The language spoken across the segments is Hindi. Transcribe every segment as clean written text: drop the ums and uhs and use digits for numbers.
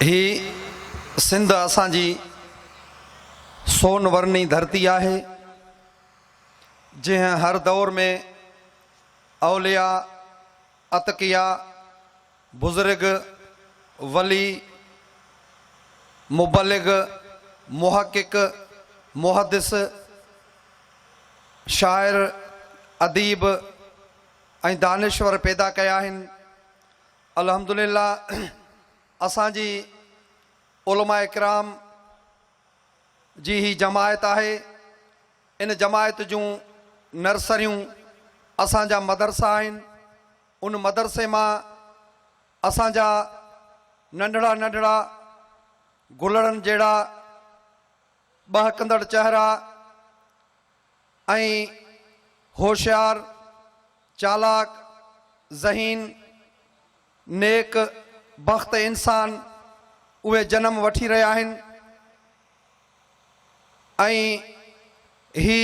ही सिंध असांजी सोन वर्णी धरती आहे जंहिं हर दौर में औलिया अतकिया बुज़ुर्ग वली मुबलिग मुहक़िक़ मुहद्दिस शाइर अदीब ऐं दानिश्वर पैदा कया आहिनि। अल्हम्दुलिल्लाह असांजी उलमा इकराम जी ही जमायत आहे। इन जमायत जूं नर्सरियूं असांजा मदरसा आहिनि। उन मदरसे मां असांजा नंढड़ा नंढड़ा गुलड़नि जहिड़ा बहकंदड़ चेहरा ऐं होशियार चालाक ज़हीन नेक बख़्त इंसान उहे जन्म वठी रहिया आहिनि ऐं ही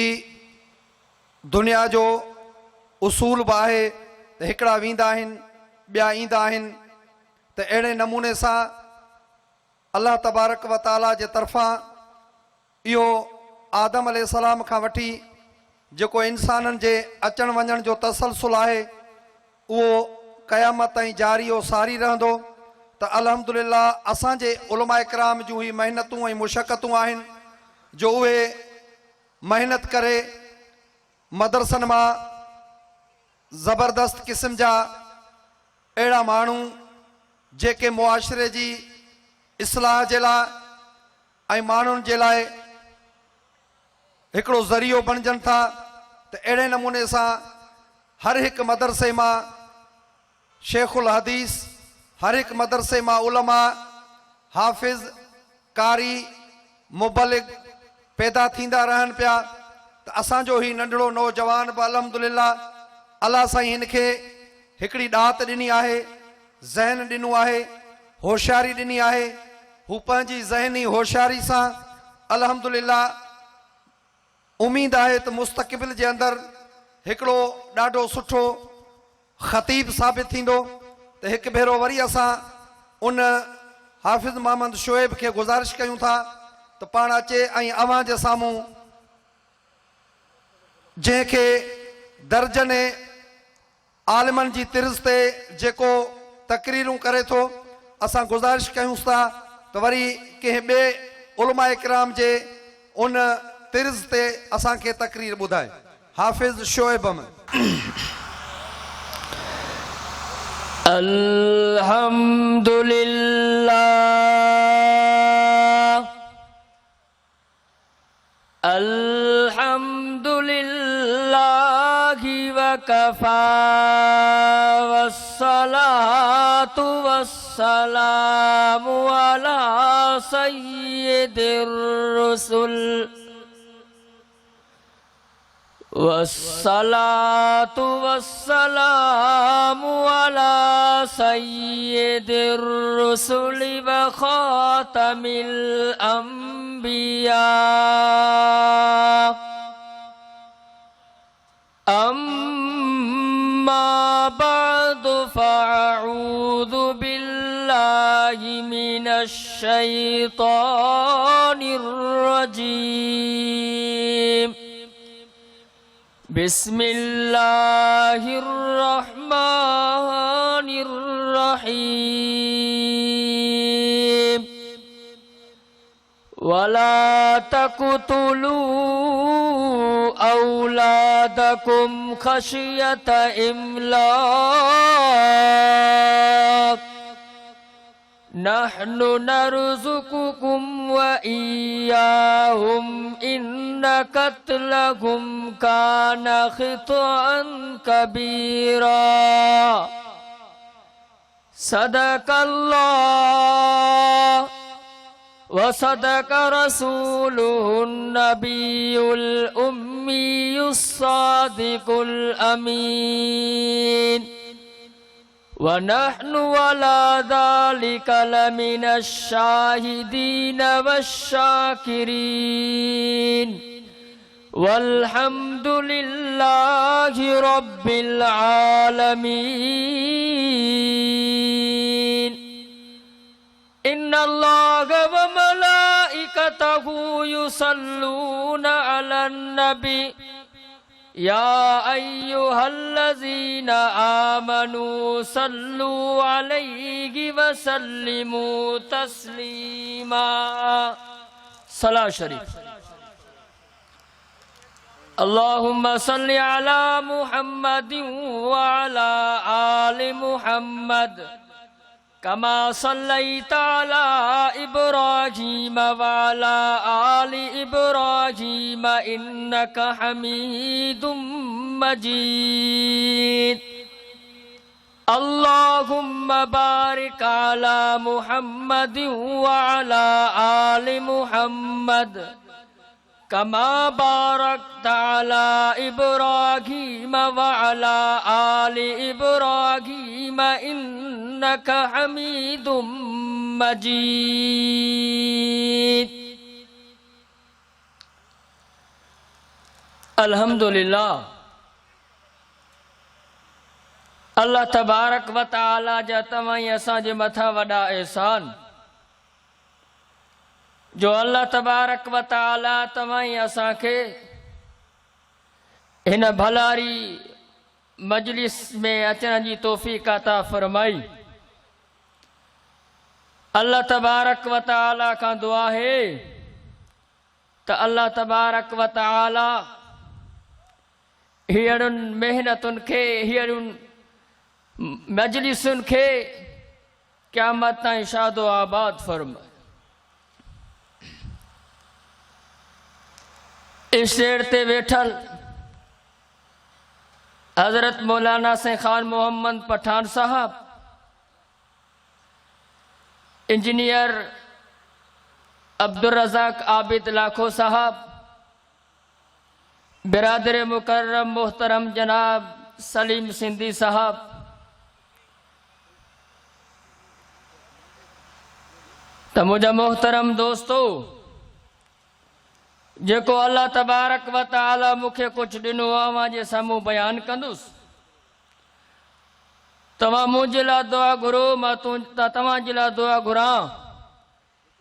दुनिया जो उसूल बि आहे त हिकिड़ा वेंदा आहिनि ॿिया ईंदा आहिनि। त अहिड़े नमूने सां अल्लाह तबारक व ताला जे तरफ़ां इहो आदम अलैहिस्सलाम खां वठी जेको इंसाननि जे अचण वञण जो तसलसुल आहे उहो क़यामत ताईं जारी और सारी रहंदो। त अल्हम्दुलिल्लाह असांजे उलमा इकराम जूं ही महिनतूं ऐं मुशक़तूं आहिनि जो उहे महिनत करे मदरसनि मां ज़बरदस्त क़िस्म जा अहिड़ा माण्हू जेके मुआशिरे जी इस्लाह जे लाइ ऐं माण्हुनि जे लाइ हिकिड़ो ज़रियो बणिजनि था। त अहिड़े नमूने सां हर हिकु मदरसे मां शेखुल हदीस, हर हिकु मदरसे मां उलमा हाफ़िज़ कारी मुबलिग पैदा थींदा रहनि पिया। त असांजो ही नंढड़ो नौजवान बि अल्हम्दुलिल्लाह अल्लाह साईं हिन खे हिकिड़ी ॾात ॾिनी आहे, ज़हन ॾिनो आहे, होशियारी ॾिनी आहे। हू पंहिंजी ज़हनी होशियारी सां अल्हम्दुलिल्लाह उम्मीद आहे त मुस्तक़बिल जे अंदरि हिकिड़ो ॾाढो सुठो ख़तीब साबित थींदो। त हिकु भेरो वरी असां उन हाफ़िज़ मोहम्मद शोएब खे गुज़ारिश कयूं था त पाण अचे ऐं अव्हां जे साम्हूं जंहिंखे दर्जने आलिमनि जी तिर्ज़ ते जेको तक़रीरूं करे थो असां गुज़ारिश कयूंसि था त वरी कंहिं ॿिए उलमा इकराम जे उन तिर्ज़ ते असांखे तक़रीर ॿुधाए। हाफ़िज़ शोएब अल्हम्दुलिल्लाह अल्हम्दुलिल्लाहि वकफा वस्सलातु वस्सलामु अला सय्यिदिर रुसुल वस्सलातु वस्सलामु अला सय्यिदिर रुसुलि व खातमिल अंबिया। अम्मा बअदु फ़अऊज़ु बिल्लाहि मिनश शैतानिर रजीम। बिस्मिल्लाहिर्रहमानिर्रहीम। वला तक़तुलू औलादकुम खशियत इमलाक नहनु नरज़ुकुकुम व इय्याहुम इन्न क़त्लहुम कान ख़ितअन कबीरा। सदक़ल्लाह व सदक़ रसूलुहुन नबियुल उम्मियुस सादिकुल अमीन। वनहनु अला ज़ालिका लमिनश शाहिदीन वश्शाकिरीन। वल्हम्दुलिल्लाहि रब्बिल आलमीन। इन्ना इन्नल्लाह व मलाइकतहु युसल्लूना अलन नबी या अय्युहल्लज़ीना आमनू सल्लू अलैहि व सल्लिमू तस्लीमा। सलाह शरीफ। अल्लाहुम्मा सल्लि अला मुहम्मदिन व अला आलि मुहम्मद कमा सल्लैता अला इब्राहीम व अला आलि इब्राहीम इन्नका हमीदुम मजीद। अल्लाहुम्मा बारिक अला मुहम्मदिन व अला आलि मुहम्मद कमा बारकता अला इब्राहीम व अला आलि इब्राहीम इन्नका हमीदुम मजीद। अल्हम्दुलिल्लाह। अल्लाह तबारक व तआला जा तमाई असांजे मथा वॾा एहसान जो अल्लाह तबारक व तआला तमाई असांखे हिन भलारी मजलिस में अचण जी तौफ़ीक़ अता फरमाई। अल्लाह तबारक व तआला खां दुआ है त अल्लाह तबारक व तआला हीअरुनि मेहनतुनि खे हीअरुनि मजलिसुनि खे क़यामत ताईं शादो आबाद फरमाए। स्टेज ते वेठल हजरत मौलाना से खान मोहम्मद पठान साहब, इंजीनियर अब्दुल रज़ाक आबिद लाखो साहब, बिरादर मुकर्रम मोहतरम जनाब सलीम सिंधी साहब, त मुझा मोहतरम दोस्तों, जेको अल्लाह तबारक व तआला मुखे कुछ दिनों आवां जे सामूं बयान कंदुसि। तव्हां मुंहिंजे लाइ दुआ घुरो, मां तव्हांजे लाइ दुआ घुरां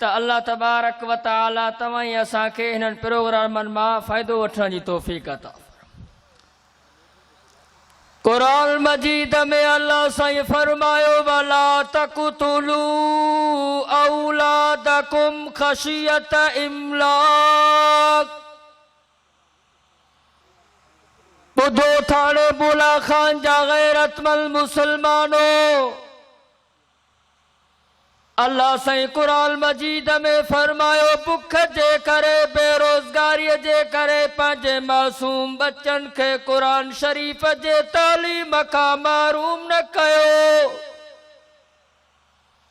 त अल्लाह तबारक व तआला तव्हां ई असांखे हिननि प्रोग्रामनि मां फ़ाइदो वठण जी तौफ़ीक़ अता। कुरान मजीद में अल्लाह साईं फरमायो वला तक़तुलू औलादकुम खशियत इमलाक। ॿुधो थाणे बुला खान जा गैरतमंद मुसलमानों, अल्लाह साईं कुरान मजीद में फरमायो बुख जे करे बेरोज़गारी जे करे पंहिंजे मासूम बच्चन खे कुरान शरीफ़ जे तालीम खां महरूम न कयो।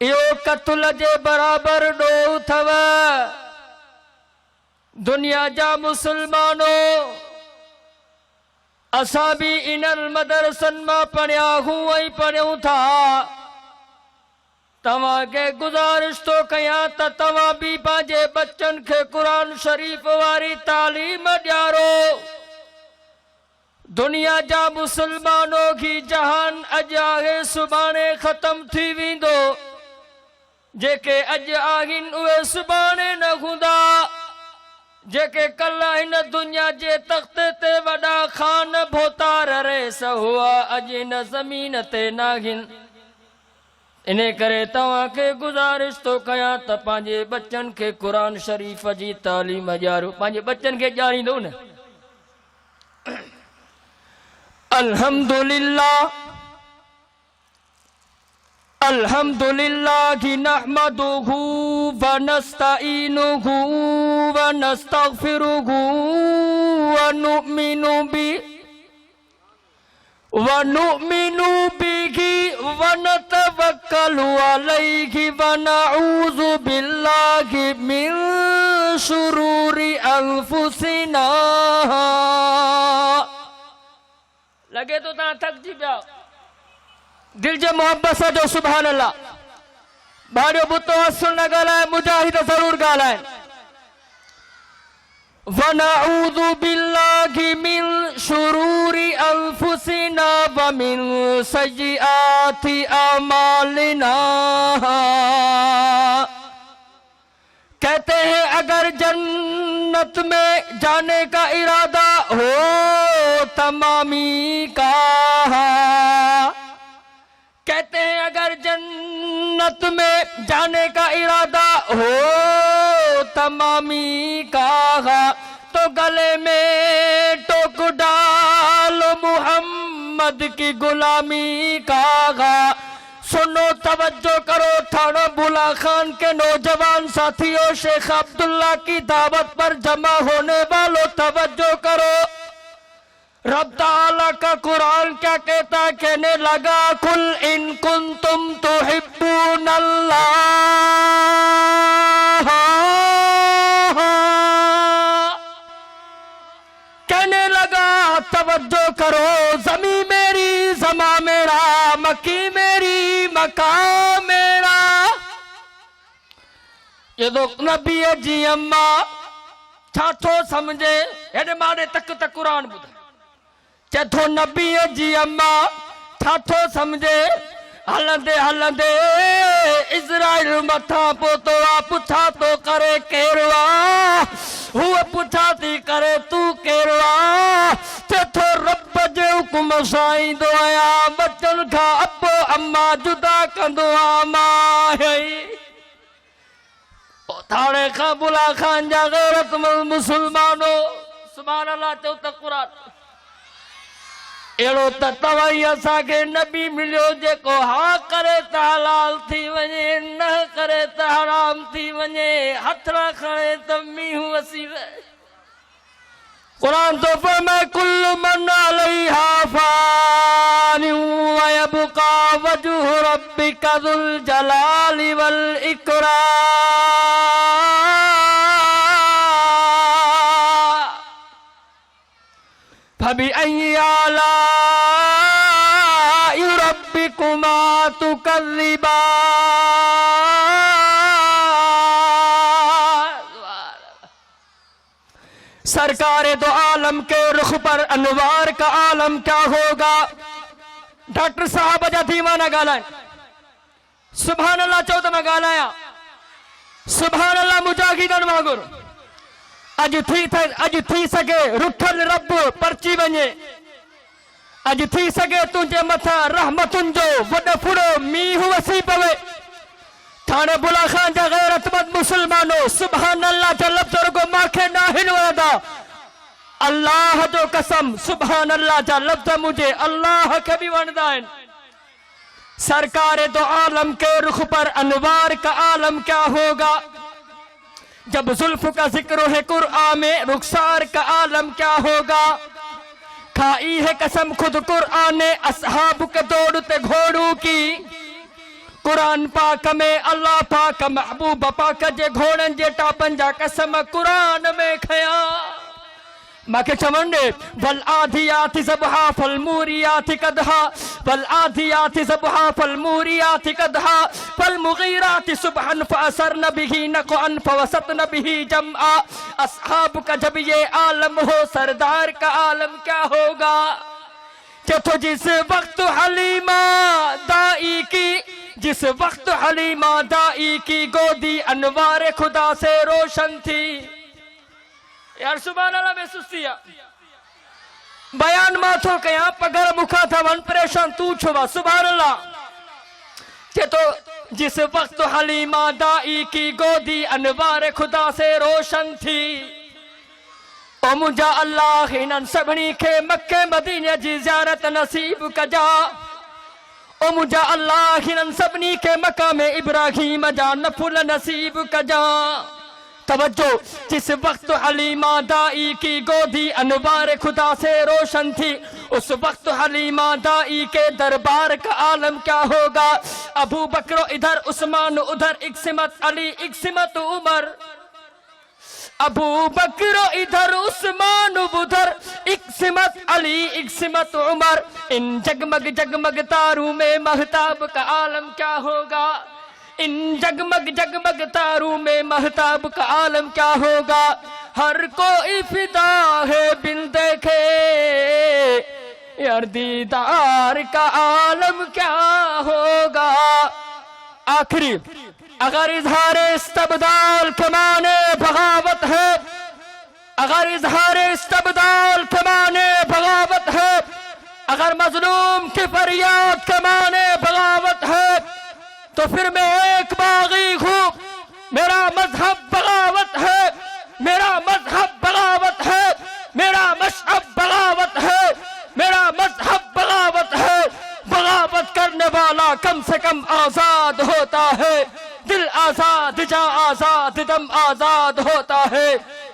इहो क़त्ल जे बराबर ॾोह अथव। दुनिया जा मुसलमानों, असां भी इन्हनि मदरसनि मां पढ़िया हूअं ई पढ़ूं था। तव्हां के गुज़ारिश तो कयां त तव्हां भी पंहिंजे बच्चन खे कुरान शरीफ़ वारी तालीम ॾियारो। दुनिया जा मुसलमानों की जहान अॼु आहे सुभाणे ख़त्म थी वेंदो। जेके अॼु आहिनि उहे सुभाणे न हूंदा। जेके कल हिन दुनिया जे तख़्ते ते वॾा खान भोतार रहिस हुआ अॼु हिन ज़मीन ते नाहिनि। इन करे तव्हां खे गुज़ारिश तो कयां त पंहिंजे बच्चन खे कुरान शरीफ़ जी तालीम ॾियारो। पंहिंजे बच्चन खे ॼाणींदो न। अल्हम्दुलिल्लाह अल्हम्दुलिल्लाहि नहमदुहु व नस्तईनुहु व नस्तगफिरुहु व नुमिनु बिही व नतवक्कलु अलैहि व नऊज़ु बिल्लाहि मिन शुरूरि अनफुसिना। लगे तो तव्हां थकजी पिया। दिल जे मोहब्बत सां जो सुभान अल्लाह। भाड़ियो बुतो असुल न ॻाल्हाए, मुजाहिद ज़रूर ॻाल्हाए। वनऊज़ु बिल्लाहि मिन शुरूरि अनफुसिना व मिन सय्यिआति अमालिना। कहते हैं अगर जन्नत में जाने का इरादा हो तमामी का, कहते हैं अगर जन्नत में जाने का इरादा हो तमामी का, तो गले में टोक डालो मोहम्मद की गुलामी का। सुनो तवज्जो करो थाना बुला खान के नौजवान साथियों, शेख अब्दुल्ला की दावत पर जमा होने वालों तवज्जो करो। रब ताला का कुरान क्या कहता है, कहने लगा कुल इन कुंतुम तुहिब्बूनल्लाह, कहने लगा तवज्जो करो, जमी मेरी जमा मेरा, मक्की मेरी मका मेरा। ये तो नबी जी अम्मा छा थो समझे, हेॾे मारे तक तक कुरान ॿुध चथो नबी जी अम्मा छा थो समझे, हलंदे हलंदे इज़राइल मथा पहुतो आ, पुछा तो करे केरु आ, हूअ पुछा थी करे तू केरु आ, चथो रब जे हुकुम सां ईंदो आहियां, बचन खां अबो अम्मा जुदा कंदो आ मां थाणे खां बुला खान जा गैरतमंद मुसलमानो सुभान अल्लाह चओ त क़ुरान अहिड़ो त तव्हां असांखे नबी मिलियो जेको हा करे त हलाल थी वञे, न करे त हराम थी वञे, हथड़ा खणे त मींहुं वसी वञे। कुरान तो फरमाए कुल्लु मन अलैहा फान व यबका वजहु रब्बिका ज़ुल जलाली वल इकराम। फबिअय्यि आलाइ रब्बिकुमा तुकज़्ज़िबान। सरकारे दो आलम के रुख पर अनवार का आलम क्या होगा। डॉक्टर साहब जा दीवाना गालाए सुभान अल्लाह चो तो मैं गालाया सुभान अल्लाह मुजाहिदन वांगुर अज थी सके रुठल रब परची वने, अज थी सके तुझे मथा रहमतुन जो वड फुड़ो मींहुं वसी पवे। थाने बुला खान जा गैरतमंद मुसलमानो सुभान अल्लाह जा लफ्ज़ रुगो माखे नाहिन वदा, अल्लाह जो कसम सुभान अल्लाह जा लफ्ज़ मुझे अल्लाह के भी वणदा आहिनि। सरकारे दो आलम के रुख पर अनवार का आलम क्या होगा। जब जुल्फ का जिक्र है कुरआन में रुखसार का आलम क्या होगा। खाई है कसम खुद कुरआन ने असहाब के दौड़ते घोड़ों की। कुरान पाक में अल्लाह पाक महबूब पाक जे घोड़न जे टापन जा कसम कुरान में खया। माके चवंदे वल आदियाति ज़बहा फल मूरियाति कदहा, वल आदियाति ज़बहा फल मूरियाति कदहा, फल मुगीराति सुबहन फअसरन बिही नक़अन फवसतन बिही जमआ। असहाब का जब ये आलम हो सरदार का आलम क्या होगा। चतो जिस वक्त हलीमा दाई की, जिस वक्त हलीमा दाई की गोदी अनवार खुदा से रोशन थी। यार सुभान अल्लाह में सुस्तिया बयान माथो कया पगर मुखा था वन परेशान तू छुवा सुभान अल्लाह के तो जिस वक्त हलीमा दाई की गोदी अनवार खुदा से रोशन थी। ओ मुझा अल्लाह हिनन सभनी के मक्के मदीने जी ज़ियारत नसीब कजा। ओ मुझा अल्लाह हिनन सभनी के मकाम इब्राहिम जा नफुल नसीब कजा। तवज्जो जिस वक्त हलीमा दाई की गोदी अनवार खुदा से रोशन थी, उस वक्त हलीमा दाई के दरबार का आलम क्या होगा। अबू बकर इधर उस्मान उधर इक्सिमत अली इक्सिमत उमर, अबू बकर इधर उस्मान उधर इक्सिमत अली इक्सिमत उमर। इन जगमग जगमग तारों में महताब का आलम क्या होगा। इन जगमग जगमग तारों में महताब का आलम क्या होगा। हर कोई फिदा है बिन देखे यार दीदार का आलम क्या होगा। आखिरी अगर इजहार इस्तबदाल के माने अगर इजहार इस्तबदाल के माने बगावत है, अगर मजलूम की फरियाद के माने बगावत है, तो फिर मैं एक बागी हूँ। मेरा मजहब बगावत है, मेरा मजहब बगावत है, मेरा मजहब बगावत है, मेरा मजहब बगावत है। बगावत करने वाला कम से कम आजाद होता है। दिल आजाद, जा आजाद, दम आजाद होता है।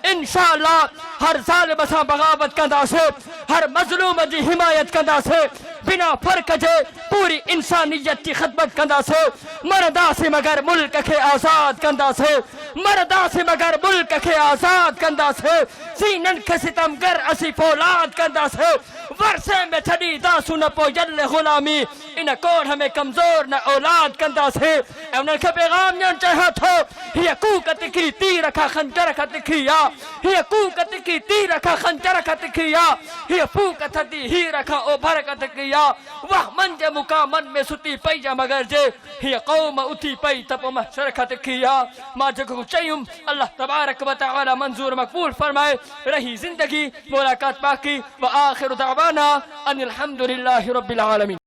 इंशाअल्लाह हर साल बसा बगावत कंदा से, हर मजलूम जी हिमायत कंदा से, बिना फर्क जे पूरी इंसानियत की खिदमत कंदा से, मरदा से मगर मुल्क के आजाद कंदा से, मरदा से मगर मुल्क के आजाद कंदा से, सीनन के सितम कर असी फौलाद कंदा से, वर्षे में छड़ी दासु न पोजल गुलामी, इन कोड हमें कमजोर न औलाद कंदा से। उन्हें के पैगाम जन चाहा थो, ये कूकत की तीर का खंजर का तिखिया, ये कूकत की तीर का खंजर का तिखिया, ये फूकत दी ही रखा ओ भरकत किया। वह मंज मुकामन में सुती पैजा मगर जे, ये कौम उठी पई तप महशर खत किया। मां जको चयुम अल्लाह तबारक व तआला मंजूर मकबूल फरमाए। रही जिंदगी मुलाकात बाकी। व आखिर दावाना अनिल हम्दुलिल्लाहि रब्बिल आलमीन।